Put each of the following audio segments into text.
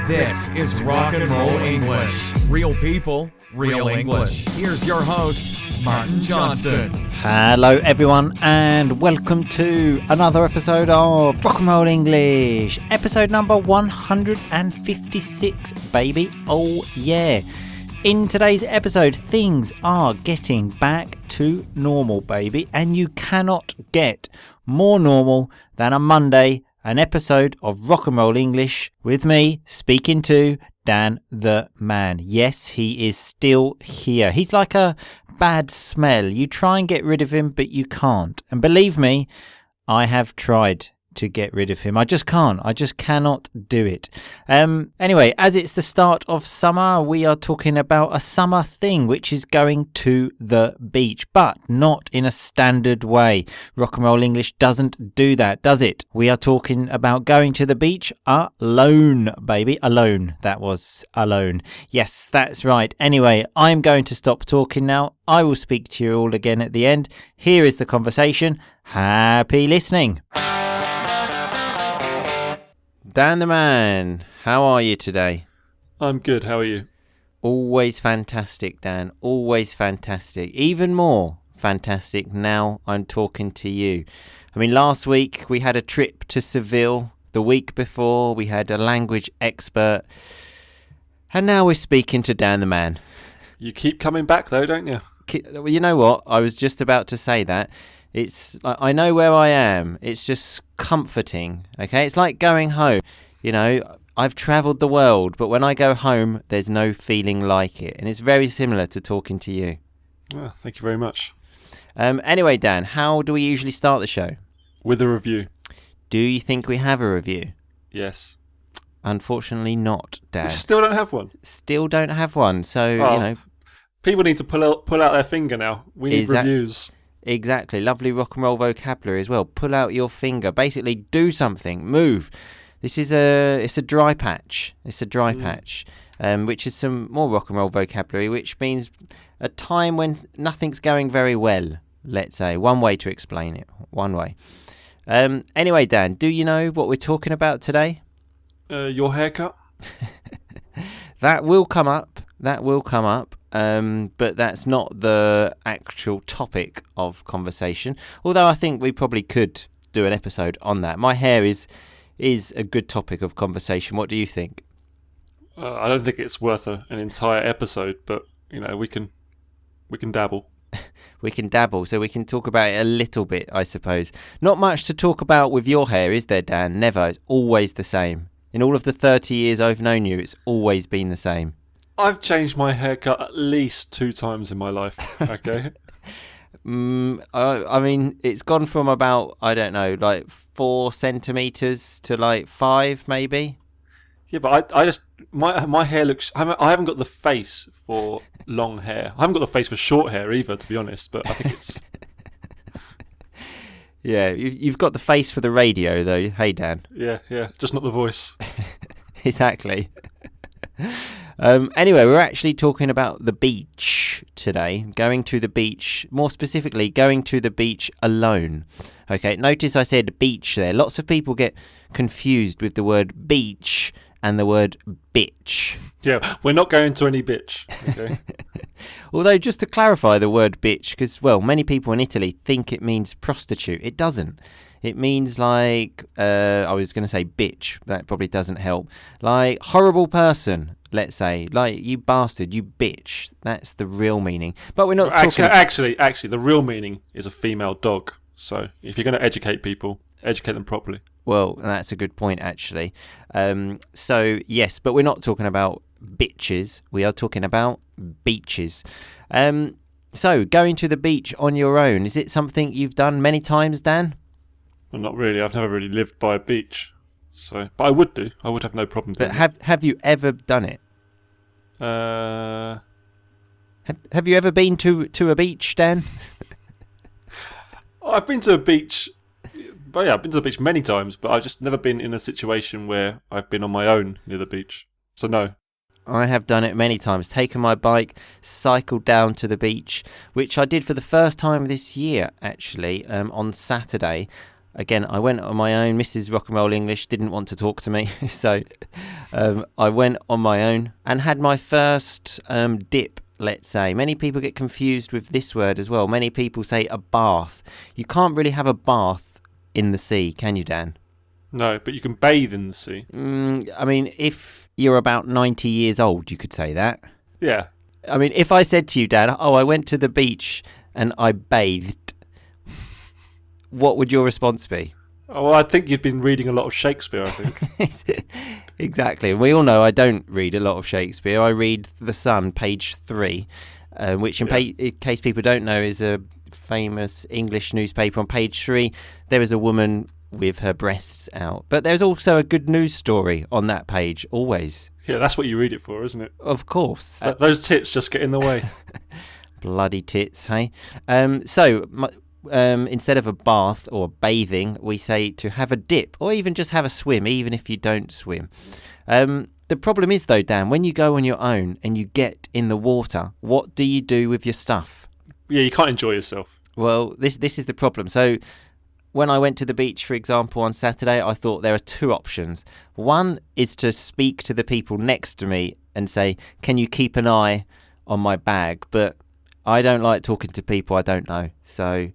This is Rock and Roll English. Real people, real English. Here's your host, Martin Johnston. Hello everyone and welcome to another episode of Rock and Roll English. Episode number 156, baby. Oh yeah. In today's episode, things are getting back to normal, baby. And you cannot get more normal than a Monday, an episode of Rock and Roll English with me speaking to Dan the Man. Yes, he is still here. He's like a bad smell. You try and get rid of him, but you can't. And believe me, I have tried to get rid of him. I just can't. I just cannot do it. Anyway, as it's the start of summer, we are talking about a summer thing, which is going to the beach, but not in a standard way. Rock and Roll English doesn't do that, does it? We are talking about going to the beach alone, baby. Alone. That was alone. Yes, that's right. Anyway, I'm going to stop talking now. I will speak to you all again at the end. Here is the conversation. Happy listening. Dan the Man, how are you today? I'm good, how are you? Always fantastic, Dan, always fantastic. Even more fantastic now I'm talking to you. I mean, last week we had a trip to Seville. The week before we had a language expert. And now we're speaking to Dan the Man. You keep coming back though, don't you? Well, you know what? I was just about to say that. It's I know where I am. It's just comforting, okay? It's like going home. You know, I've travelled the world, but when I go home, there's no feeling like it. And it's very similar to talking to you. Well, thank you very much. Anyway, Dan, how do we usually start the show? With a review. Do you think we have a review? Yes. Unfortunately not, Dan. We still don't have one. Still don't have one. So, you know. People need to pull out their finger now. We need reviews. Exactly. Lovely rock and roll vocabulary as well. Pull out your finger. Basically, do something. Move. This is it's a dry patch. It's a dry patch, which is some more rock and roll vocabulary, which means a time when nothing's going very well, let's say. One way to explain it. One way. Anyway, Dan, do you know what we're talking about today? Your haircut? That will come up. That will come up. But that's not the actual topic of conversation. Although I think we probably could do an episode on that. My hair is a good topic of conversation. What do you think? I don't think it's worth an entire episode, but you know we can dabble. We can dabble, so we can talk about it a little bit, I suppose. Not much to talk about with your hair, is there, Dan? Never. It's always the same. In all of the 30 years I've known you, it's always been the same. I've changed my haircut at least 2 times in my life, okay? I mean, it's gone from about, I don't know, like 4 centimetres to like 5, maybe? Yeah, but I just, my hair looks, I haven't got the face for long hair. I haven't got the face for short hair either, to be honest, but I think it's... Yeah, you've got the face for the radio, though. Hey, Dan. Yeah, just not the voice. Exactly. Anyway, we're actually talking about the beach today. Going to the beach, more specifically, going to the beach alone. Okay, notice I said beach there. Lots of people get confused with the word beach and the word bitch. Yeah, we're not going to any bitch. Okay. Although, just to clarify the word bitch, because, well, many people in Italy think it means prostitute. It doesn't. It means like, I was going to say bitch. That probably doesn't help. Like, horrible person, let's say. Like, you bastard, you bitch. That's the real meaning. But we're not talking... Actually, the real meaning is a female dog. So, if you're going to educate people, educate them properly. Well, that's a good point, actually. So, yes, but we're not talking about bitches. We are talking about beaches. So, going to the beach on your own, is it something you've done many times, Dan? Well, not really. I've never really lived by a beach. So, but I would do. I would have no problem doing it. But have you ever done it? Have you ever been to a beach, Dan? I've been to a beach... But yeah, I've been to the beach many times, but I've just never been in a situation where I've been on my own near the beach. So no. I have done it many times. Taken my bike, cycled down to the beach, which I did for the first time this year, actually, on Saturday. Again, I went on my own. Mrs. Rock and Roll English didn't want to talk to me, so I went on my own and had my first dip, let's say. Many people get confused with this word as well. Many people say a bath. You can't really have a bath in the sea, can you, Dan? No, but you can bathe in the sea. I mean, if you're about 90 years old, you could say that. Yeah. I mean, if I said to you, Dan, I went to the beach and I bathed, what would your response be? Oh, well, I think you'd been reading a lot of Shakespeare, I think. Exactly. We all know I don't read a lot of Shakespeare. I read The Sun, page 3, which in case people don't know is a famous English newspaper. On page 3, there is a woman with her breasts out. But there's also a good news story on that page, always. Yeah, that's what you read it for, isn't it? Of course. Those tits just get in the way. Bloody tits, hey? Instead of a bath or bathing, we say to have a dip or even just have a swim, even if you don't swim. The problem is, though, Dan, when you go on your own and you get in the water, what do you do with your stuff? Yeah, you can't enjoy yourself. Well, this is the problem. So when I went to the beach, for example, on Saturday, I thought there are two options. One is to speak to the people next to me and say, can you keep an eye on my bag? But I don't like talking to people I don't know. So,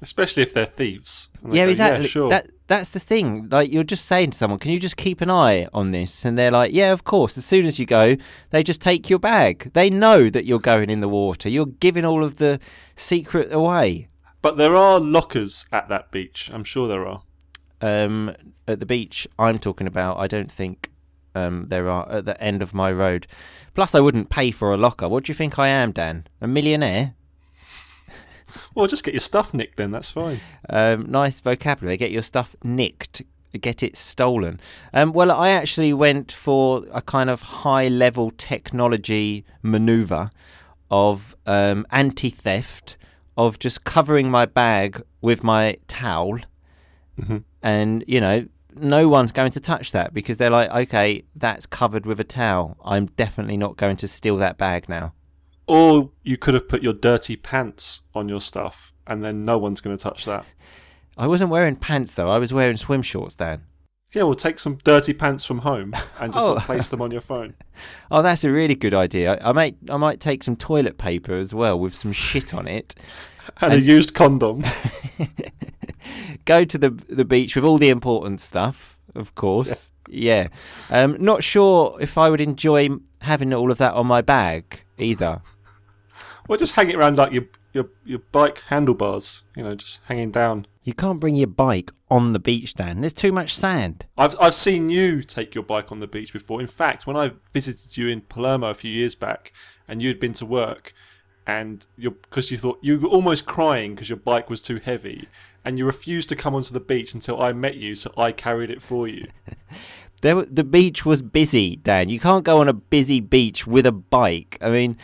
especially if they're thieves. Yeah, exactly. Yeah, sure. That's the thing. Like, you're just saying to someone, can you just keep an eye on this? And they're like, yeah, of course. As soon as you go, they just take your bag. They know that you're going in the water. You're giving all of the secret away. But there are lockers at that beach. I'm sure there are. At the beach I'm talking about, I don't think there are at the end of my road. Plus, I wouldn't pay for a locker. What do you think I am, Dan? A millionaire? Well, just get your stuff nicked then. That's fine. Nice vocabulary. Get your stuff nicked. Get it stolen. Well, I actually went for a kind of high-level technology manoeuvre of anti-theft, of just covering my bag with my towel. Mm-hmm. And, you know, no one's going to touch that because they're like, okay, that's covered with a towel. I'm definitely not going to steal that bag now. Or you could have put your dirty pants on your stuff and then no one's going to touch that. I wasn't wearing pants, though. I was wearing swim shorts, Dan. Yeah, well, take some dirty pants from home and just place them on your phone. Oh, that's a really good idea. I might take some toilet paper as well with some shit on it. And a used condom. Go to the beach with all the important stuff, of course. Yeah. Not sure if I would enjoy having all of that on my bag either. Well, just hang it around like your bike handlebars, you know, just hanging down. You can't bring your bike on the beach, Dan. There's too much sand. I've seen you take your bike on the beach before. In fact, when I visited you in Palermo a few years back, and you had been to work, and because you thought you were almost crying because your bike was too heavy, and you refused to come onto the beach until I met you, so I carried it for you. The beach was busy, Dan. You can't go on a busy beach with a bike. I mean,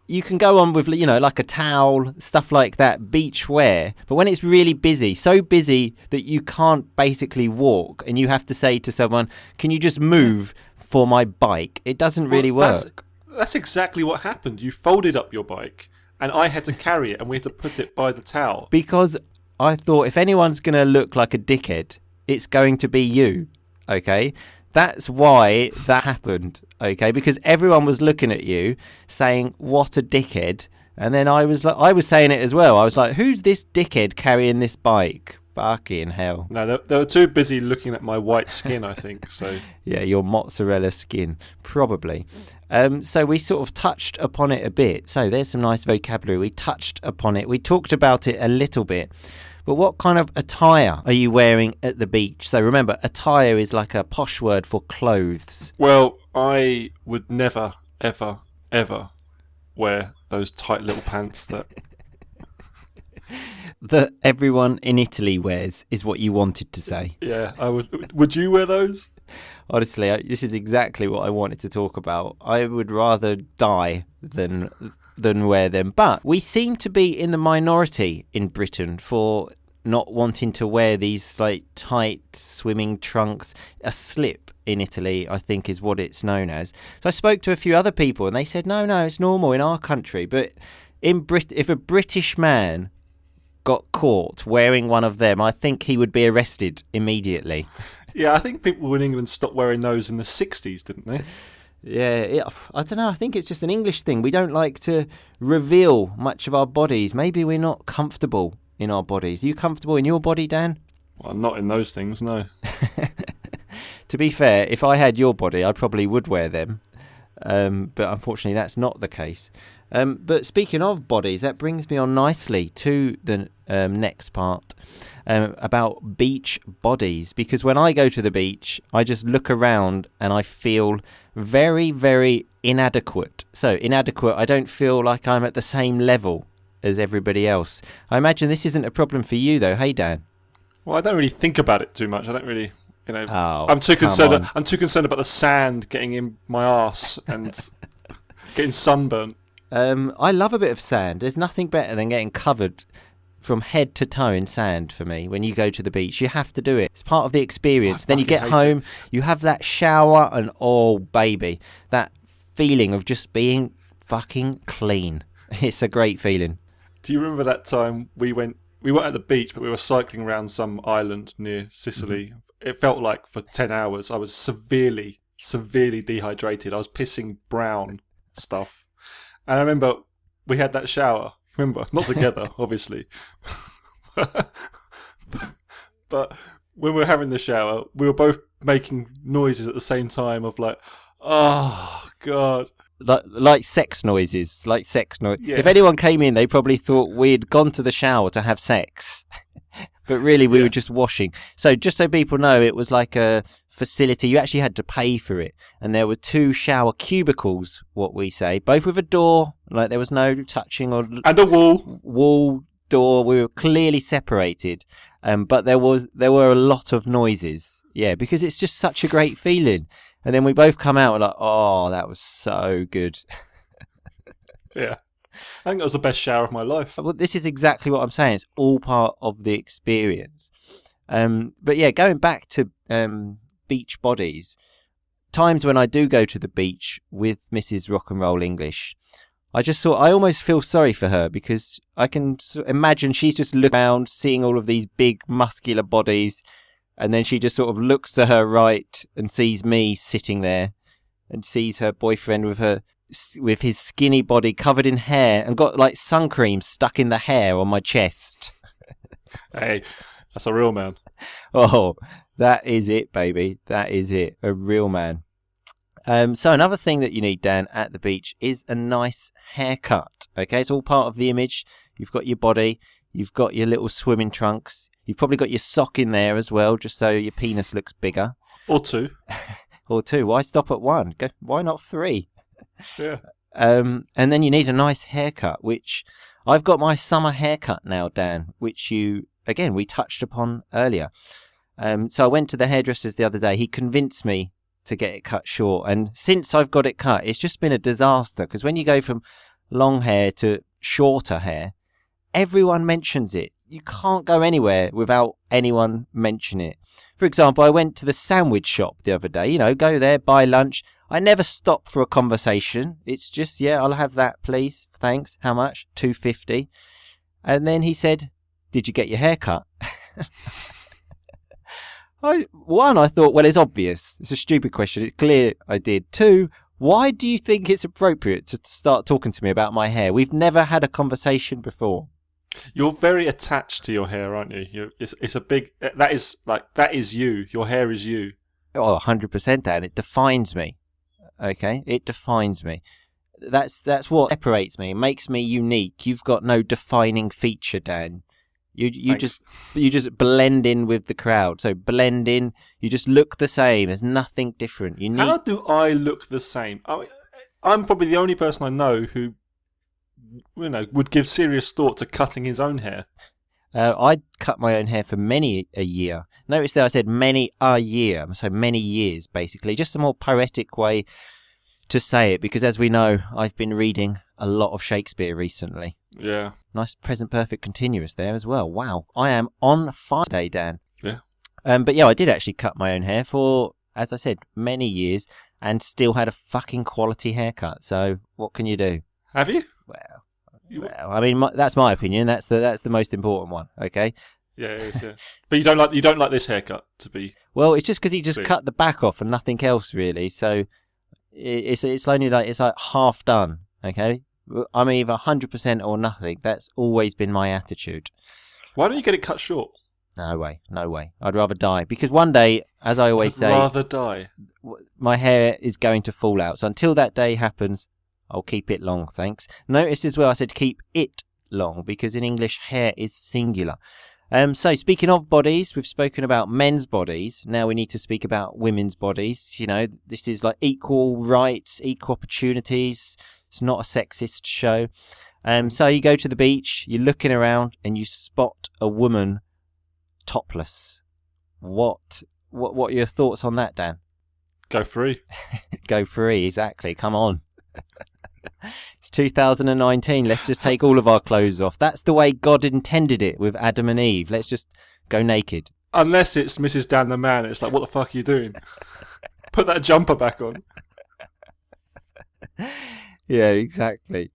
you can go on with, you know, like a towel, stuff like that, beach wear. But when it's really busy, so busy that you can't basically walk and you have to say to someone, can you just move for my bike? It doesn't really work. That's exactly what happened. You folded up your bike and I had to carry it and we had to put it by the towel. Because I thought if anyone's going to look like a dickhead, it's going to be you, okay? That's why that happened, okay? Because everyone was looking at you saying, what a dickhead. And then I was saying it as well. I was like, who's this dickhead carrying this bike? Fucking hell. No, they were too busy looking at my white skin, I think. So yeah, your mozzarella skin, probably. So we sort of touched upon it a bit. So there's some nice vocabulary. We touched upon it. We talked about it a little bit. But what kind of attire are you wearing at the beach? So remember, attire is like a posh word for clothes. Well, I would never, ever, ever wear those tight little pants that everyone in Italy wears, is what you wanted to say. Yeah, I would. Would you wear those? Honestly, this is exactly what I wanted to talk about. I would rather die than wear them. But we seem to be in the minority in Britain for not wanting to wear these like tight swimming trunks. A slip in Italy, I think, is what it's known as. So I spoke to a few other people and they said, no, it's normal in our country. But if a British man got caught wearing one of them, I think he would be arrested immediately. Yeah, I think people in England stopped wearing those in the 60s, didn't they? Yeah, I don't know. I think it's just an English thing. We don't like to reveal much of our bodies. Maybe we're not comfortable in our bodies. Are you comfortable in your body, Dan? Well, not in those things, no. To be fair, if I had your body, I probably would wear them. But unfortunately, that's not the case. But speaking of bodies, that brings me on nicely to the next part about beach bodies. Because when I go to the beach, I just look around and I feel very, very inadequate. So inadequate, I don't feel like I'm at the same level as everybody else. I imagine this isn't a problem for you, though. Hey, Dan. Well, I don't really think about it too much. I don't really... Oh, I'm too concerned. I'm too concerned about the sand getting in my arse and getting sunburnt. I love a bit of sand. There's nothing better than getting covered from head to toe in sand for me. When you go to the beach, you have to do it. It's part of the experience. Then you get home, you have that shower, and oh baby, that feeling of just being fucking clean. It's a great feeling. Do you remember that time we weren't at the beach, but we were cycling around some island near Sicily? Mm-hmm. It felt like for 10 hours I was severely dehydrated. I was pissing brown stuff. And I remember we had that shower. Remember? Not together, obviously. But when we were having the shower, we were both making noises at the same time of like, oh, God. Like sex noises. Yeah. If anyone came in, they probably thought we'd gone to the shower to have sex. But really, we were just washing. So just so people know, it was like a facility. You actually had to pay for it. And there were 2 shower cubicles, what we say, both with a door. Like there was no touching or... And a wall. Wall, door. We were clearly separated. But there were a lot of noises. Yeah, because it's just such a great feeling. And then we both come out and like, oh, that was so good. Yeah. I think that was the best shower of my life. Well, this is exactly what I'm saying. It's all part of the experience. But yeah, going back to beach bodies, times when I do go to the beach with Mrs. Rock and Roll English, I almost feel sorry for her because I can imagine she's just looking around, seeing all of these big muscular bodies, and then she just sort of looks to her right and sees me sitting there and sees her boyfriend with his skinny body covered in hair and got like sun cream stuck in the hair on my chest. Hey, that's a real man. Oh, that is it, baby. That is it. A real man. So another thing that you need, Dan, at the beach is a nice haircut. Okay, it's all part of the image. You've got your body. You've got your little swimming trunks. You've probably got your sock in there as well, just so your penis looks bigger. Or 2. Or 2. Why stop at 1? Why not 3? Yeah. And then you need a nice haircut, which I've got my summer haircut now, Dan, which we touched upon earlier. So I went to the hairdresser's the other day. He convinced me to get it cut short. And since I've got it cut, it's just been a disaster. Because when you go from long hair to shorter hair, everyone mentions it. You can't go anywhere without anyone mentioning it. For example, I went to the sandwich shop the other day. Go there, buy lunch. I never stop for a conversation. It's just, I'll have that, please. Thanks. How much? $2.50. And then he said, did you get your hair cut? I thought, well, it's obvious. It's a stupid question. It's clear I did. 2, why do you think it's appropriate to start talking to me about my hair? We've never had a conversation before. You're very attached to your hair, aren't you? It's a big... That is you. Your hair is you. Oh, 100%, Dan. It defines me. Okay? It defines me. That's what separates me. It makes me unique. You've got no defining feature, Dan. You just blend in with the crowd. So blend in. You just look the same. There's nothing different. How do I look the same? I'm probably the only person I know who, would give serious thought to cutting his own hair. I cut my own hair for many a year. Notice that I said many a year. So many years, basically. Just a more poetic way to say it, because as we know, I've been reading a lot of Shakespeare recently. Yeah. Nice present perfect continuous there as well. Wow. I am on fire today, Dan. Yeah. But yeah, I did actually cut my own hair for, as I said, many years and still had a fucking quality haircut. So what can you do? Have you? Well, I mean, that's my opinion. That's the most important one. Okay. Yeah, it is. Yeah. But you don't like this haircut to be. Well, it's just because he just See. cut the back off and nothing else really. So it's only like it's like half done. Okay, I'm either 100% or nothing. That's always been my attitude. Why don't you get it cut short? No way, no way. I'd rather die because one day, as I always say, rather die. My hair is going to fall out. So until that day happens, I'll keep it long, thanks. Notice as well, I said keep it long because in English, hair is singular. So speaking of bodies, we've spoken about men's bodies. Now we need to speak about women's bodies. You know, this is like equal rights, equal opportunities. It's not a sexist show. So you go to the beach, you're looking around and you spot a woman topless. What are your thoughts on that, Dan? Go free. Go free, exactly. Come on. It's 2019. Let's just take all of our clothes off. That's the way God intended it with Adam and Eve. Let's just go naked. Unless it's Mrs. Dan the Man. It's like, what the fuck are you doing? Put that jumper back on. Yeah, exactly.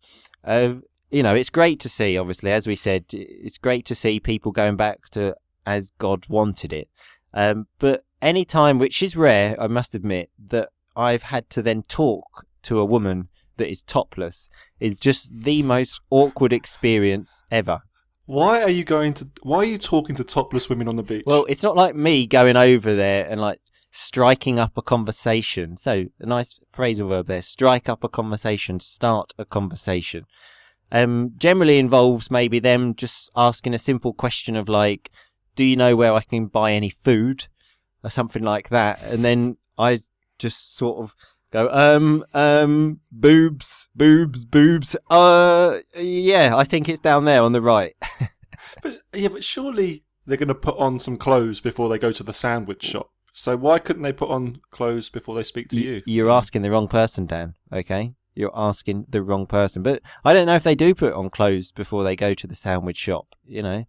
You know, it's great to see, obviously, as we said, it's great to see people going back to as God wanted it. But any time, which is rare, I must admit, that I've had to then talk to a woman that is topless is just the most awkward experience ever. Why are you talking to topless women on the beach? Well, it's not like me going over there and like striking up a conversation. So a nice phrasal verb there, strike up a conversation, start a conversation. Generally involves maybe them just asking a simple question of like, do you know where I can buy any food or something like that? And then I just sort of go, boobs. Yeah, I think it's down there on the right. But surely they're going to put on some clothes before they go to the sandwich shop. So why couldn't they put on clothes before they speak to you? You're asking the wrong person, Dan, okay? You're asking the wrong person. But I don't know if they do put on clothes before they go to the sandwich shop, you know?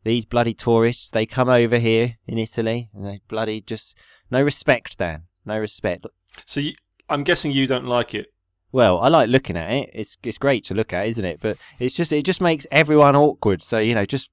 These bloody tourists, they come over here in Italy and they bloody just... No respect, Dan. No respect. So I'm guessing you don't like it. Well, I like looking at it. It's great to look at, isn't it? But it just makes everyone awkward. So, you know, just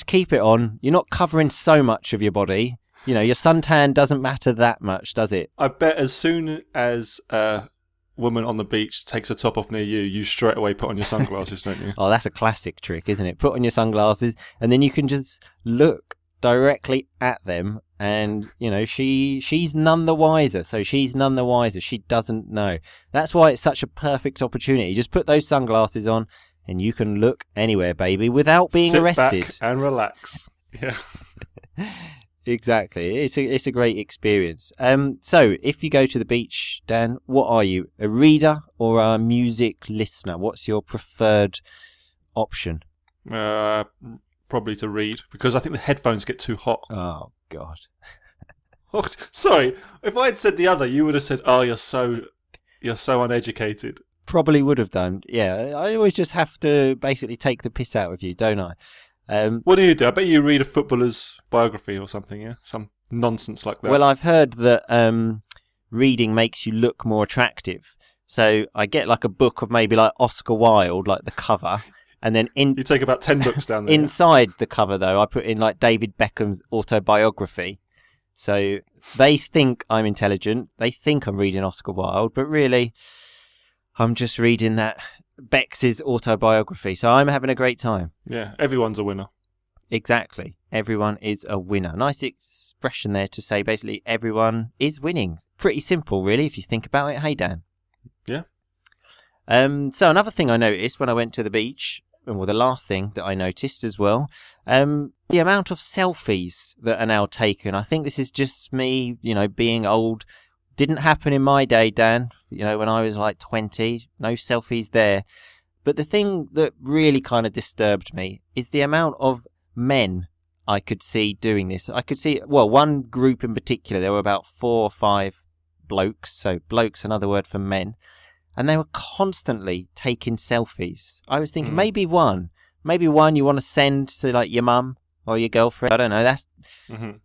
keep it on. You're not covering so much of your body. You know, your suntan doesn't matter that much, does it? I bet as soon as a woman on the beach takes her top off near you, you straight away put on your sunglasses, don't you? Oh, that's a classic trick, isn't it? Put on your sunglasses and then you can just look directly at them. And, you know, she's none the wiser. So she's none the wiser. She doesn't know. That's why it's such a perfect opportunity. Just put those sunglasses on and you can look anywhere, baby, without being arrested. Sit back and relax. Yeah. Exactly. It's a great experience. So if you go to the beach, Dan, what are you? A reader or a music listener? What's your preferred option? Probably to read, because I think the headphones get too hot. Oh, God. Oh, sorry. If I had said the other, you would have said, "Oh, you're so uneducated." Probably would have done. Yeah, I always just have to basically take the piss out of you, don't I? What do you do? I bet you read a footballer's biography or something, yeah? Some nonsense like that. Well, I've heard that reading makes you look more attractive. So I get like a book of maybe like Oscar Wilde, like the cover, and then you take about 10 books down there. Inside the cover, though, I put in like David Beckham's autobiography. So they think I'm intelligent. They think I'm reading Oscar Wilde, but really, I'm just reading that Beck's autobiography. So I'm having a great time. Yeah, everyone's a winner. Exactly. Everyone is a winner. Nice expression there to say basically everyone is winning. Pretty simple, really, if you think about it. Hey, Dan. Yeah. So another thing I noticed when I went to the beach, well, the last thing that I noticed as well, the amount of selfies that are now taken. I think this is just me, you know, being old. Didn't happen in my day, Dan. You know, when I was like 20, no selfies there. But the thing that really kind of disturbed me is the amount of men I could see doing this. I could see, well, one group in particular, there were about 4 or 5 blokes. So blokes, another word for men. And they were constantly taking selfies. I was thinking maybe one you want to send to like your mum or your girlfriend. I don't know. That's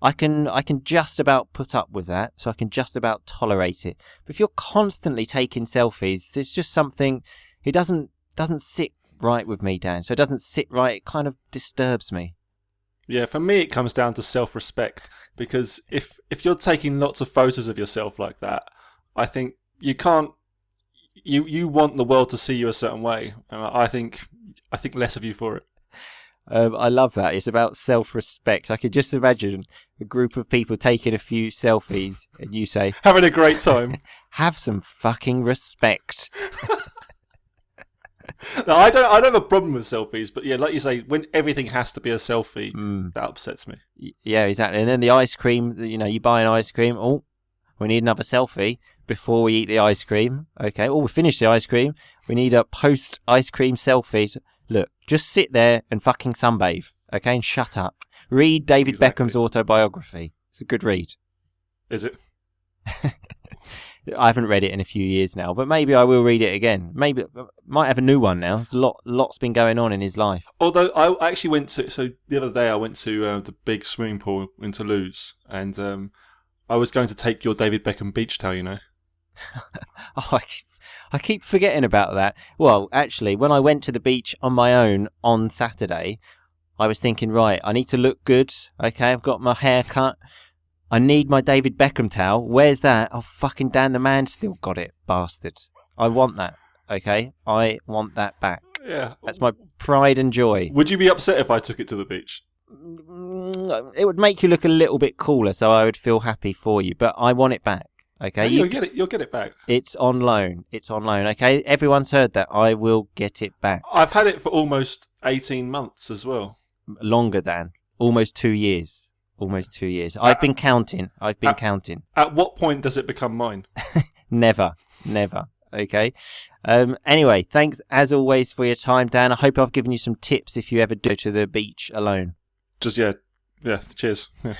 I can just about put up with that. So I can just about tolerate it. But if you're constantly taking selfies, there's just something. It doesn't sit right with me, Dan. So it doesn't sit right. It kind of disturbs me. Yeah, for me it comes down to self-respect, because if you're taking lots of photos of yourself like that, I think you can't. You want the world to see you a certain way, and I think less of you for it. I love that. It's about self-respect. I could just imagine a group of people taking a few selfies, and you say, Having a great time. "Have some fucking respect." No, I don't have a problem with selfies, but yeah, like you say, when everything has to be a selfie, that upsets me. Yeah, exactly. And then the ice cream, you buy an ice cream. Oh, we need another selfie before we eat the ice cream. Okay. Oh, we finished the ice cream. We need a post-ice cream selfie. Look, just sit there and fucking sunbathe. Okay, and shut up. Read David Beckham's autobiography. It's a good read. Is it? I haven't read it in a few years now, but maybe I will read it again. Maybe might have a new one now. There's lots been going on in his life. Although I actually went to, so the other day I went to the big swimming pool in Toulouse, and I was going to take your David Beckham beach towel, Oh, I keep forgetting about that. Well, actually, when I went to the beach on my own on Saturday, I was thinking, right, I need to look good. Okay, I've got my hair cut. I need my David Beckham towel. Where's that? Oh, fucking Dan the man still got it, bastard. I want that, okay? I want that back. Yeah. That's my pride and joy. Would you be upset if I took it to the beach? It would make you look a little bit cooler, so I would feel happy for you, but I want it back, okay? Yeah, you'll get it back. It's on loan, okay? Everyone's heard that. I will get it back. I've had it for almost 18 months as well. Longer than. Almost 2 years. Almost 2 years. I've been counting. At what point does it become mine? Never. Okay. Anyway, thanks as always for your time, Dan. I hope I've given you some tips if you ever go to the beach alone. Just, yeah. Cheers. Yeah.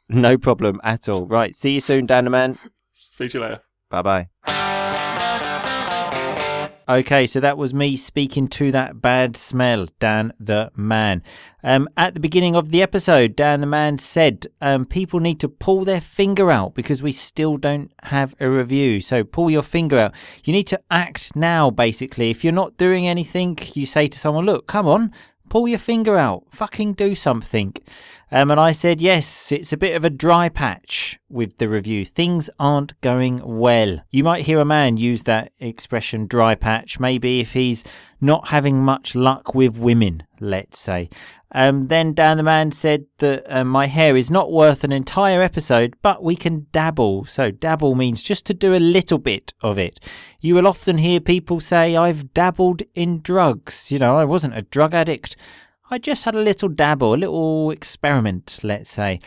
No problem at all. Right. See you soon, Dan the man. Speak to you later. Bye-bye. Okay, so that was me speaking to that bad smell, Dan the man. At the beginning of the episode, Dan the man said people need to pull their finger out because we still don't have a review. So pull your finger out. You need to act now, basically. If you're not doing anything, you say to someone, look, come on, pull your finger out. Fucking do something. And I said, yes, it's a bit of a dry patch with the review. Things aren't going well. You might hear a man use that expression, dry patch, maybe if he's not having much luck with women, let's say. Then Dan the man said that my hair is not worth an entire episode, but we can dabble. So dabble means just to do a little bit of it. You will often hear people say, I've dabbled in drugs. I wasn't a drug addict. I just had a little dabble, a little experiment, let's say.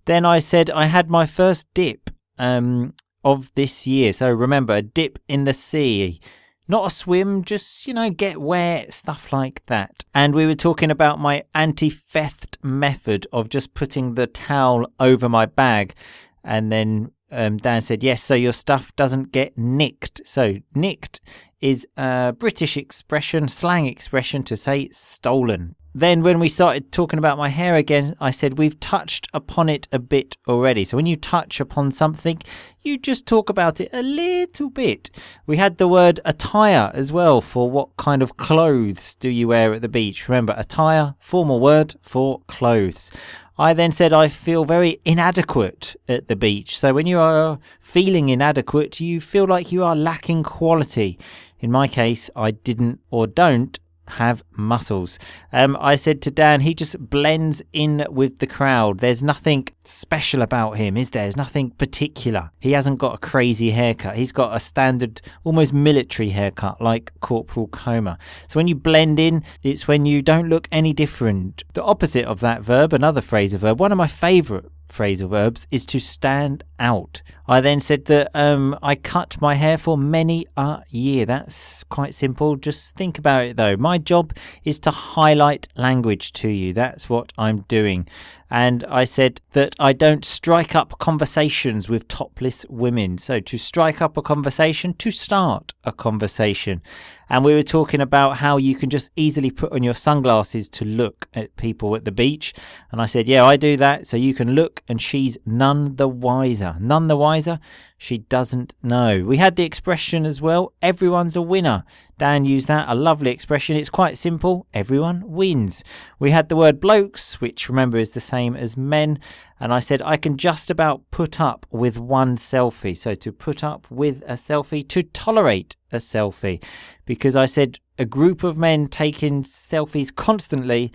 Then I said I had my first dip of this year. So remember, a dip in the sea. Not a swim, just, get wet, stuff like that. And we were talking about my anti-theft method of just putting the towel over my bag. And then Dan said, yes, so your stuff doesn't get nicked. So nicked is a British expression, slang expression to say stolen. Then when we started talking about my hair again, I said we've touched upon it a bit already. So when you touch upon something, you just talk about it a little bit. We had the word attire as well for what kind of clothes do you wear at the beach. Remember, attire, formal word for clothes. I then said I feel very inadequate at the beach. So when you are feeling inadequate, you feel like you are lacking quality. In my case, I didn't or don't have muscles. I said to Dan, he just blends in with the crowd. There's nothing special about him, is there? There's nothing particular. He hasn't got a crazy haircut. He's got a standard, almost military haircut like Corporal Coma. So when you blend in, it's when you don't look any different. The opposite of that verb, another phrasal verb, one of my favourite phrasal verbs is to stand out. I then said that I cut my hair for many a year. That's quite simple. Just think about it though. My job is to highlight language to you. That's what I'm doing. And I said that I don't strike up conversations with topless women. So to strike up a conversation, to start a conversation. And we were talking about how you can just easily put on your sunglasses to look at people at the beach. And I said, yeah, I do that. So you can look and she's none the wiser. None the wiser? she doesn't know. We had the expression as well, everyone's a winner. Dan used that, a lovely expression. It's quite simple, everyone wins. We had the word blokes, which remember is the same as men. And I said I can just about put up with one selfie. So to put up with a selfie, to tolerate a selfie. Because I said a group of men taking selfies constantly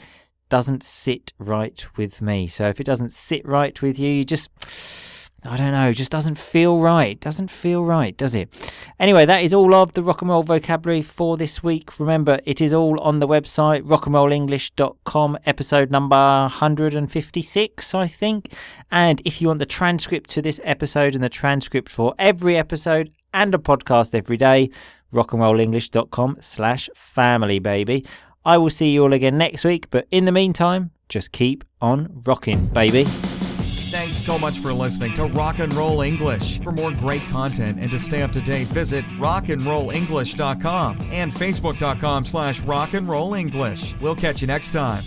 doesn't sit right with me. So if it doesn't sit right with you, you just, I don't know, just doesn't feel right. Doesn't feel right, does it? Anyway, that is all of the rock and roll vocabulary for this week. Remember, it is all on the website, rockandrollenglish.com, episode number 156, I think. And if you want the transcript to this episode and the transcript for every episode and a podcast every day, rockandrollenglish.com/family, baby. I will see you all again next week, but in the meantime, just keep on rocking, baby. Thanks so much for listening to Rock and Roll English. For more great content and to stay up to date, visit rockandrollenglish.com and facebook.com/rockandrollenglish. We'll catch you next time.